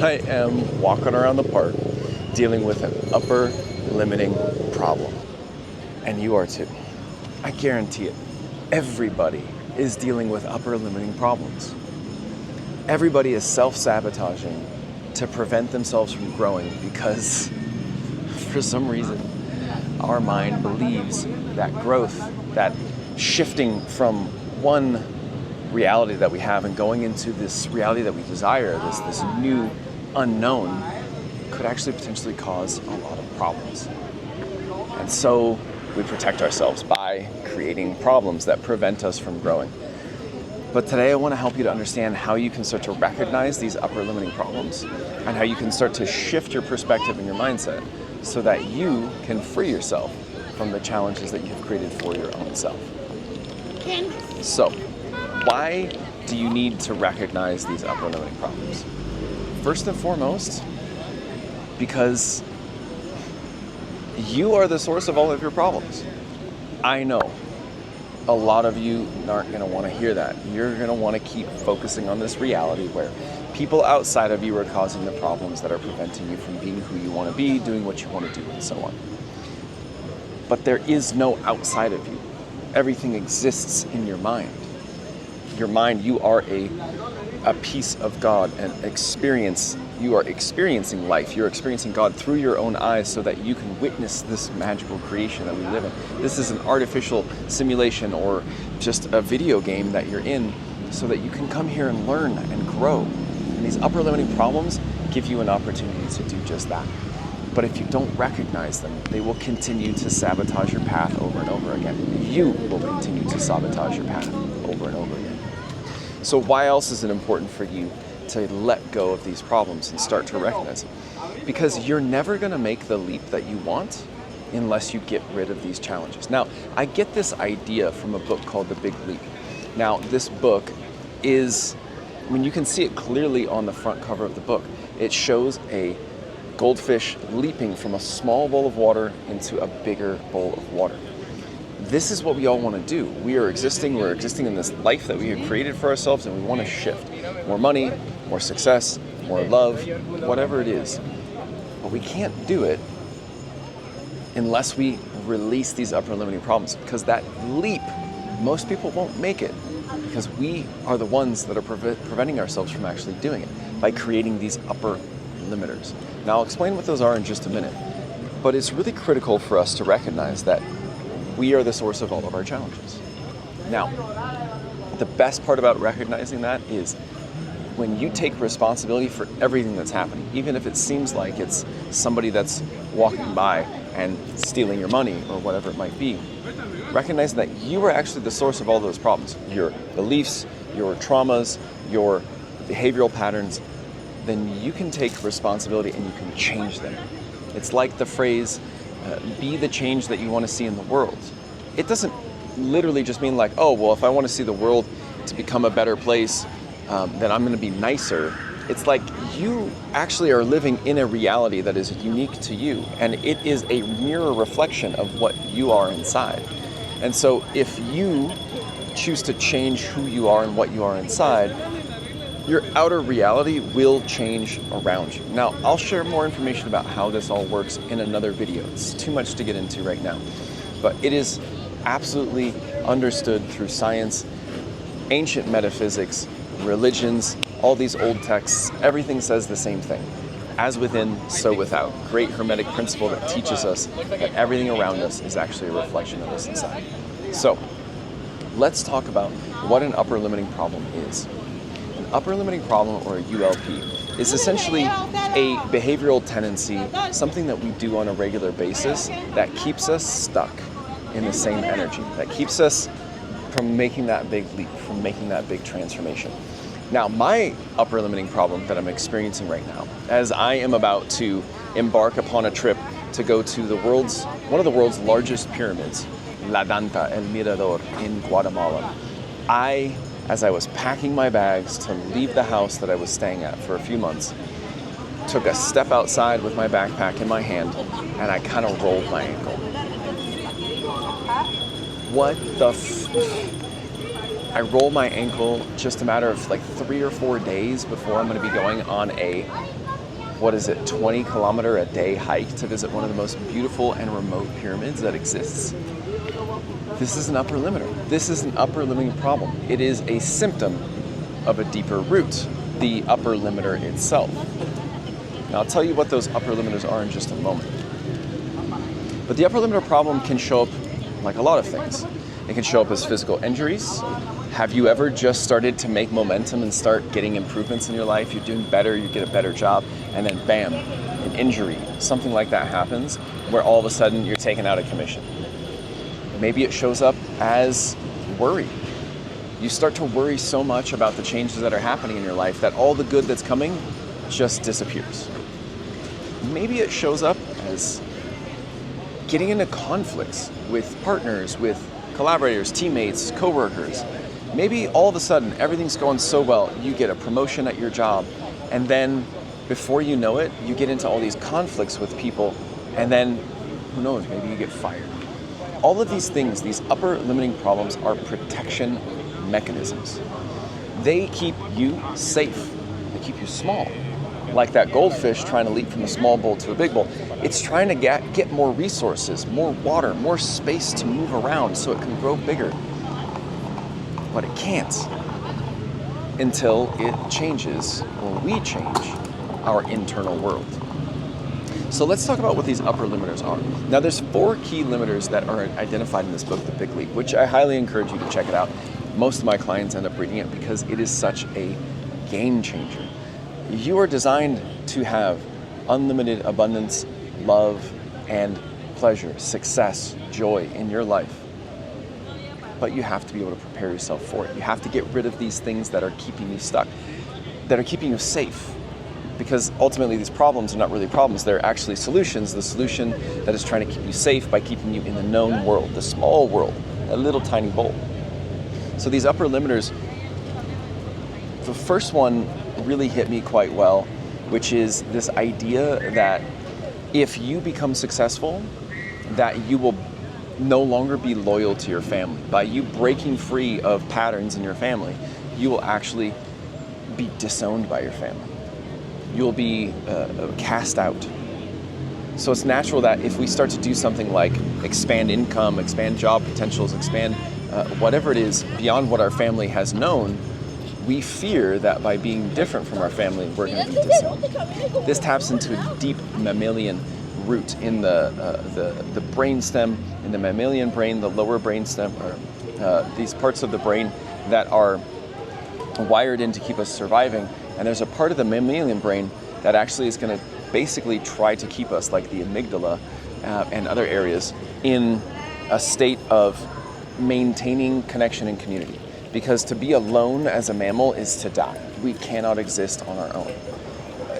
I am walking around the park dealing with an upper limiting problem. And you are too. I guarantee it. Everybody is dealing with upper limiting problems. Everybody is self-sabotaging to prevent themselves from growing because for some reason our mind believes that growth, that shifting from one reality that we have and going into this reality that we desire, this new unknown, could actually potentially cause a lot of problems. And so we protect ourselves by creating problems that prevent us from growing. But today I want to help you to understand how you can start to recognize these upper limiting problems and how you can start to shift your perspective and your mindset so that you can free yourself from the challenges that you've created for your own self. So, why do you need to recognize these upper limiting problems? First and foremost, because you are the source of all of your problems. I know a lot of you aren't going to want to hear that. You're going to want to keep focusing on this reality where people outside of you are causing the problems that are preventing you from being who you want to be, doing what you want to do, and so on. But there is no outside of you. Everything exists in your mind. Your mind, you are a piece of God, an experience. You are experiencing life. You're experiencing God through your own eyes so that you can witness this magical creation that we live in. This is an artificial simulation or just a video game that you're in so that you can come here and learn and grow. And these upper limiting problems give you an opportunity to do just that. But if you don't recognize them, they will continue to sabotage your path over and over again. You will continue to sabotage your path over and over again. So why else is it important for you to let go of these problems and start to recognize them? Because you're never going to make the leap that you want unless you get rid of these challenges. Now, I get this idea from a book called The Big Leap. Now, this book is, you can see it clearly on the front cover of the book. It shows a goldfish leaping from a small bowl of water into a bigger bowl of water. This is what we all want to do. We're existing in this life that we have created for ourselves, and we want to shift. More money, more success, more love, whatever it is. But we can't do it unless we release these upper limiting problems, because that leap, most people won't make it because we are the ones that are preventing ourselves from actually doing it by creating these upper limiters. Now, I'll explain what those are in just a minute, but it's really critical for us to recognize that we are the source of all of our challenges. Now, the best part about recognizing that is when you take responsibility for everything that's happening, even if it seems like it's somebody that's walking by and stealing your money or whatever it might be, recognize that you are actually the source of all those problems. Your beliefs, your traumas, your behavioral patterns, then you can take responsibility and you can change them. It's like the phrase, be the change that you want to see in the world. It doesn't literally just mean like, oh, well, if I want to see the world to become a better place, then I'm going to be nicer. It's like you actually are living in a reality that is unique to you, and it is a mirror reflection of what you are inside. And so if you choose to change who you are and what you are inside, your outer reality will change around you. Now, I'll share more information about how this all works in another video. It's too much to get into right now. But it is absolutely understood through science, ancient metaphysics, religions, all these old texts. Everything says the same thing. As within, so without. Great Hermetic principle that teaches us that everything around us is actually a reflection of us inside. So, let's talk about what an upper limiting problem is. An upper limiting problem, or a ULP, is essentially a behavioral tendency, something that we do on a regular basis that keeps us stuck in the same energy, that keeps us from making that big leap, from making that big transformation. Now, my upper limiting problem that I'm experiencing right now, as I am about to embark upon a trip to go to one of the world's largest pyramids, La Danta, El Mirador in Guatemala, as I was packing my bags to leave the house that I was staying at for a few months, took a step outside with my backpack in my hand, and I kind of rolled my ankle. What the I rolled my ankle just a matter of like 3 or 4 days before I'm going to be going on a 20-kilometer a day hike to visit one of the most beautiful and remote pyramids that exists. This is an upper limiter. This is an upper limiting problem. It is a symptom of a deeper root, the upper limiter itself. Now, I'll tell you what those upper limiters are in just a moment. But the upper limiter problem can show up like a lot of things. It can show up as physical injuries. Have you ever just started to make momentum and start getting improvements in your life? You're doing better, you get a better job, and then bam, an injury, something like that happens where all of a sudden you're taken out of commission. Maybe it shows up as worry. You start to worry so much about the changes that are happening in your life that all the good that's coming just disappears. Maybe it shows up as getting into conflicts with partners, with collaborators, teammates, coworkers. Maybe all of a sudden everything's going so well, you get a promotion at your job, and then before you know it, you get into all these conflicts with people, and then who knows, maybe you get fired. All of these things, these upper limiting problems, are protection mechanisms. They keep you safe. They keep you small. Like that goldfish trying to leap from a small bowl to a big bowl. It's trying to get more resources, more water, more space to move around so it can grow bigger. But it can't until it changes, or we change, our internal world. So let's talk about what these upper limiters are. Now there's 4 key limiters that are identified in this book, The Big Leap, which I highly encourage you to check it out. Most of my clients end up reading it because it is such a game changer. You are designed to have unlimited abundance, love, and pleasure, success, joy in your life. But you have to be able to prepare yourself for it. You have to get rid of these things that are keeping you stuck, that are keeping you safe. Because ultimately these problems are not really problems, they're actually solutions. The solution that is trying to keep you safe by keeping you in the known world, the small world, a little tiny bowl. So these upper limiters, the first one really hit me quite well, which is this idea that if you become successful, that you will no longer be loyal to your family. By you breaking free of patterns in your family, you will actually be disowned by your family. You'll be cast out. So it's natural that if we start to do something like expand income, expand job potentials, expand whatever it is beyond what our family has known, we fear that by being different from our family, we're going to be disowned. This taps into a deep mammalian root in the brainstem, in the mammalian brain, the lower brainstem, or these parts of the brain that are wired in to keep us surviving. And there's a part of the mammalian brain that actually is going to basically try to keep us, like the amygdala and other areas, in a state of maintaining connection and community. Because to be alone as a mammal is to die. We cannot exist on our own.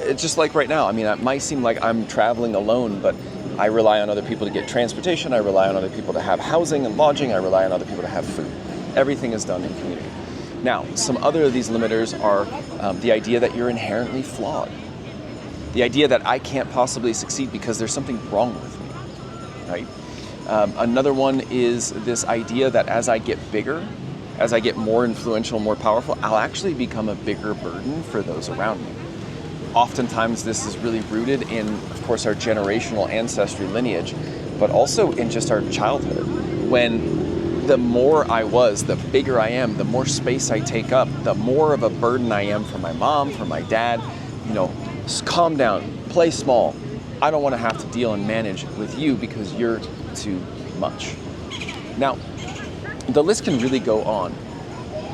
It's just like right now. I mean, it might seem like I'm traveling alone, but I rely on other people to get transportation. I rely on other people to have housing and lodging. I rely on other people to have food. Everything is done in community. Now, some other of these limiters are the idea that you're inherently flawed. The idea that I can't possibly succeed because there's something wrong with me, right? Another one is this idea that as I get bigger, as I get more influential, more powerful, I'll actually become a bigger burden for those around me. Oftentimes this is really rooted in, of course, our generational ancestry lineage, but also in just our childhood. When the more I was, the bigger I am, the more space I take up, the more of a burden I am for my mom, for my dad. You know, calm down, play small. I don't want to have to deal and manage with you because you're too much. Now, the list can really go on,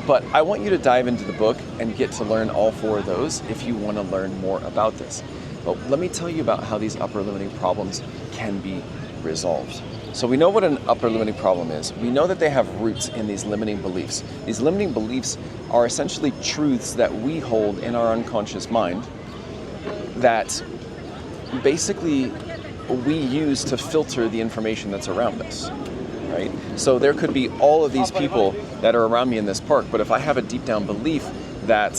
but I want you to dive into the book and get to learn all 4 of those if you want to learn more about this. But let me tell you about how these upper limiting problems can be resolved. So we know what an upper limiting problem is. We know that they have roots in these limiting beliefs. These limiting beliefs are essentially truths that we hold in our unconscious mind that basically we use to filter the information that's around us. Right? So there could be all of these people that are around me in this park, but if I have a deep down belief that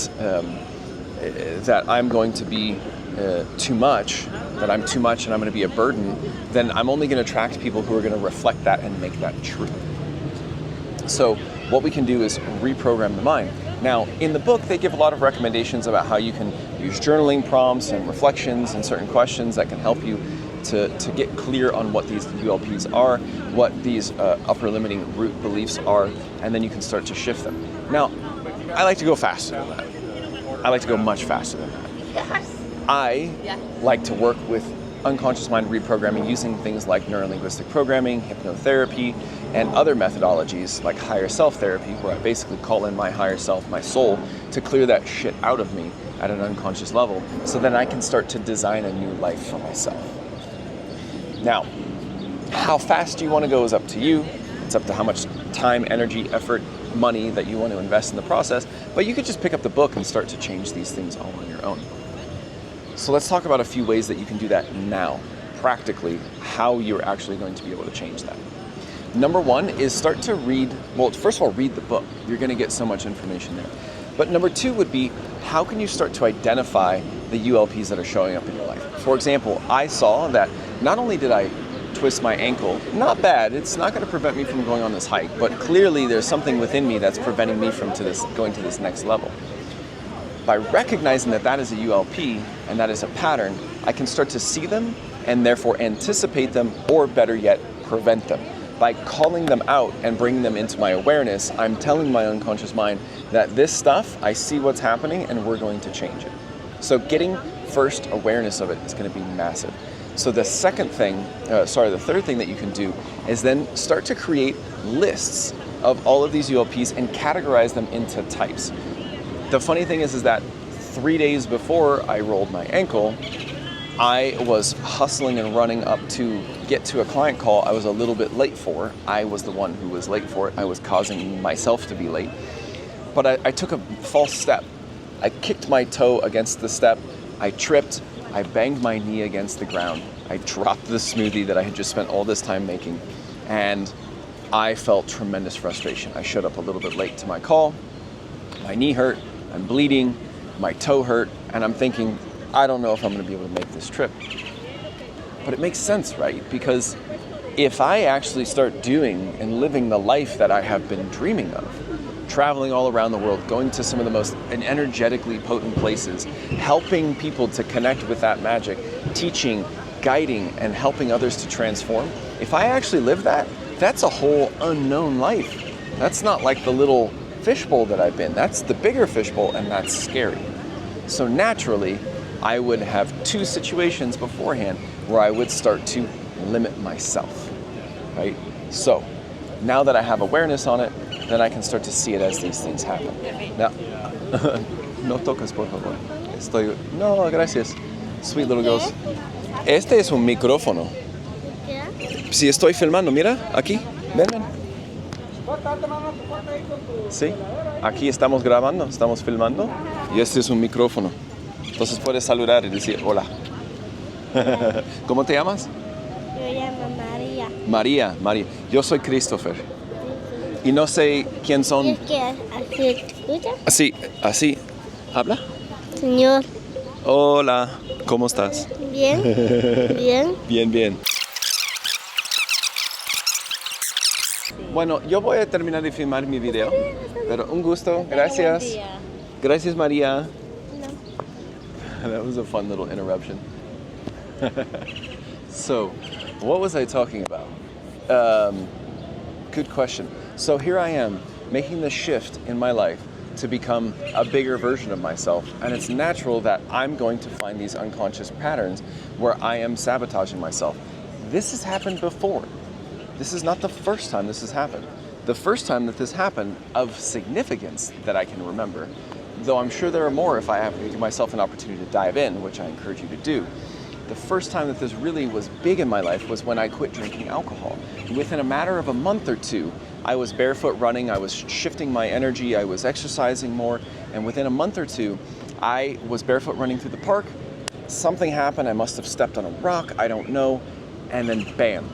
that I'm going to be too much, that I'm too much and I'm going to be a burden, then I'm only going to attract people who are going to reflect that and make that true. So what we can do is reprogram the mind. Now, in the book, they give a lot of recommendations about how you can use journaling prompts and reflections and certain questions that can help you to get clear on what these ULPs are, what these upper limiting root beliefs are, and then you can start to shift them. Now, I like to go faster than that. I like to go much faster than that. I like to work with unconscious mind reprogramming using things like neurolinguistic programming, hypnotherapy, and other methodologies like higher self therapy, where I basically call in my higher self, my soul, to clear that shit out of me at an unconscious level, so then I can start to design a new life for myself. Now, how fast you want to go is up to you. It's up to how much time, energy, effort, money that you want to invest in the process, but you could just pick up the book and start to change these things all on your own. So let's talk about a few ways that you can do that now, practically, how you're actually going to be able to change that. Number one is start to read, well, first of all, read the book. You're going to get so much information there. But number two would be, how can you start to identify the ULPs that are showing up in your life? For example, I saw that not only did I twist my ankle, not bad, it's not going to prevent me from going on this hike, but clearly there's something within me that's preventing me from going to this next level. By recognizing that that is a ULP and that is a pattern, I can start to see them and therefore anticipate them, or better yet, prevent them. By calling them out and bringing them into my awareness, I'm telling my unconscious mind that this stuff, I see what's happening and we're going to change it. So getting first awareness of it is going to be massive. So the third thing that you can do is then start to create lists of all of these ULPs and categorize them into types. The funny thing is that 3 days before I rolled my ankle, I was hustling and running up to get to a client call I was a little bit late for. I was the one who was late for it. I was causing myself to be late. But I took a false step. I kicked my toe against the step. I tripped. I banged my knee against the ground. I dropped the smoothie that I had just spent all this time making. And I felt tremendous frustration. I showed up a little bit late to my call. My knee hurt. I'm bleeding. My toe hurt. And I'm thinking, I don't know if I'm going to be able to make this trip. But it makes sense, right? Because if I actually start doing and living the life that I have been dreaming of, traveling all around the world, going to some of the most energetically potent places, helping people to connect with that magic, teaching, guiding, and helping others to transform, if I actually live that, that's a whole unknown life. That's not like the little fishbowl that I've been. That's the bigger fishbowl, and that's scary. So naturally, I would have two situations beforehand where I would start to limit myself, right? So now that I have awareness on it, then I can start to see it as these things happen. Now, no tocas, por favor. No, gracias. Sweet little girls. Este es un micrófono. Si estoy filmando, mira, aquí, ven. Sí, aquí estamos grabando, estamos filmando, y este es un micrófono. Entonces puedes saludar y decir hola. ¿Cómo te llamas? Yo llamo María. María. Yo soy Christopher. Y no sé quién son. ¿Es que así escucha? Así. ¿Habla? Señor. Hola. ¿Cómo estás? Bien. Bien. Bien. Bueno, yo voy a terminar de filmar mi video, pero un gusto. Gracias. Gracias, María. That was a fun little interruption. So, what was I talking about? Good question. So here I am, making the shift in my life to become a bigger version of myself. And it's natural that I'm going to find these unconscious patterns where I am sabotaging myself. This has happened before. This is not the first time this has happened. The first time that this happened of significance that I can remember, though I'm sure there are more if I have to give myself an opportunity to dive in, which I encourage you to do. The first time that this really was big in my life was when I quit drinking alcohol. Within a matter of a month or two, I was barefoot running, I was shifting my energy, I was exercising more, and within a month or two, I was barefoot running through the park. Something happened, I must have stepped on a rock, I don't know, and then bam,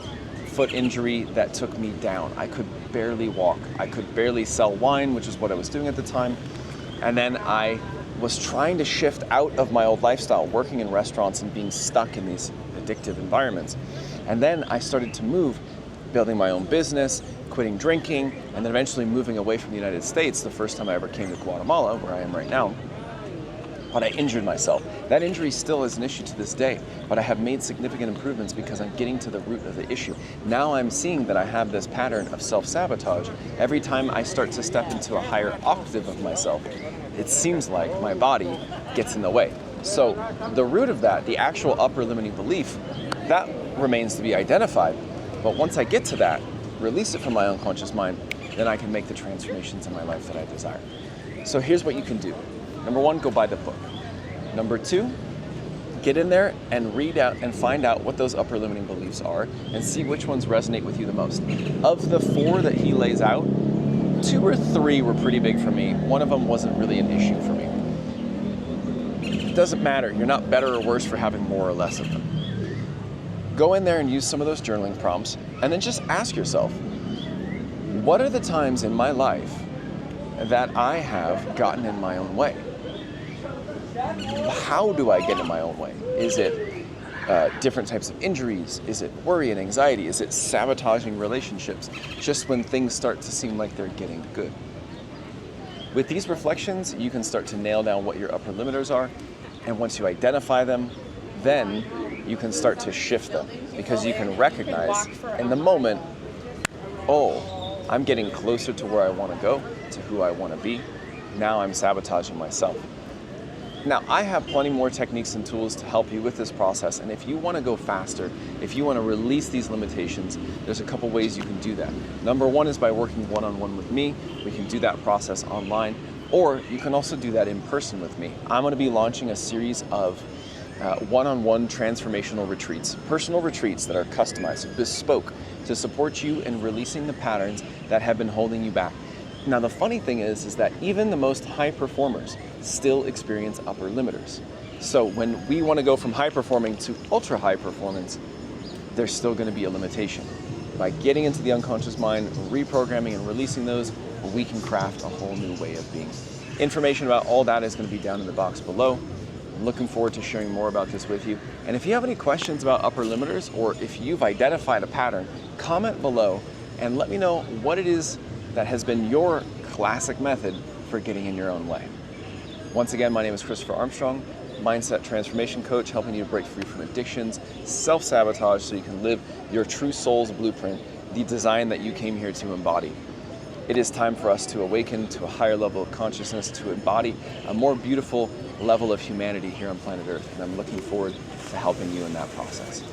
foot injury that took me down. I could barely walk. I could barely sell wine, which is what I was doing at the time. And then I was trying to shift out of my old lifestyle, working in restaurants and being stuck in these addictive environments. And then I started to move, building my own business, quitting drinking, and then eventually moving away from the United States the first time I ever came to Guatemala, where I am right now. but I injured myself. That injury still is an issue to this day, but I have made significant improvements because I'm getting to the root of the issue. Now I'm seeing that I have this pattern of self-sabotage. Every time I start to step into a higher octave of myself, it seems like my body gets in the way. So the root of that, the actual upper limiting belief, that remains to be identified. But once I get to that, release it from my unconscious mind, then I can make the transformations in my life that I desire. So here's what you can do. Number one, go buy the book. Number two, get in there and read out and find out what those upper limiting beliefs are and see which ones resonate with you the most. Of the 4 that he lays out, 2 or 3 were pretty big for me. One of them wasn't really an issue for me. It doesn't matter. You're not better or worse for having more or less of them. Go in there and use some of those journaling prompts and then just ask yourself, what are the times in my life that I have gotten in my own way? How do I get in my own way? Is it different types of injuries? Is it worry and anxiety? Is it sabotaging relationships just when things start to seem like they're getting good? With these reflections, you can start to nail down what your upper limiters are, and once you identify them, then you can start to shift them because you can recognize in the moment, oh, I'm getting closer to where I want to go, to who I want to be. Now I'm sabotaging myself. Now, I have plenty more techniques and tools to help you with this process, and if you want to go faster, if you want to release these limitations, there's a couple ways you can do that. Number one is by working one-on-one with me. We can do that process online, or you can also do that in person with me. I'm going to be launching a series of one-on-one transformational retreats, personal retreats that are customized, bespoke, to support you in releasing the patterns that have been holding you back. Now, the funny thing is that even the most high performers still experience upper limiters. So when we want to go from high performing to ultra high performance, there's still going to be a limitation. By getting into the unconscious mind, reprogramming and releasing those, we can craft a whole new way of being. Information about all that is going to be down in the box below. I'm looking forward to sharing more about this with you. And if you have any questions about upper limiters, or if you've identified a pattern, comment below and let me know what it is that has been your classic method for getting in your own way. Once again, my name is Christopher Armstrong, mindset transformation coach, helping you to break free from addictions, self-sabotage, so you can live your true soul's blueprint, the design that you came here to embody. It is time for us to awaken to a higher level of consciousness, to embody a more beautiful level of humanity here on planet Earth, and I'm looking forward to helping you in that process.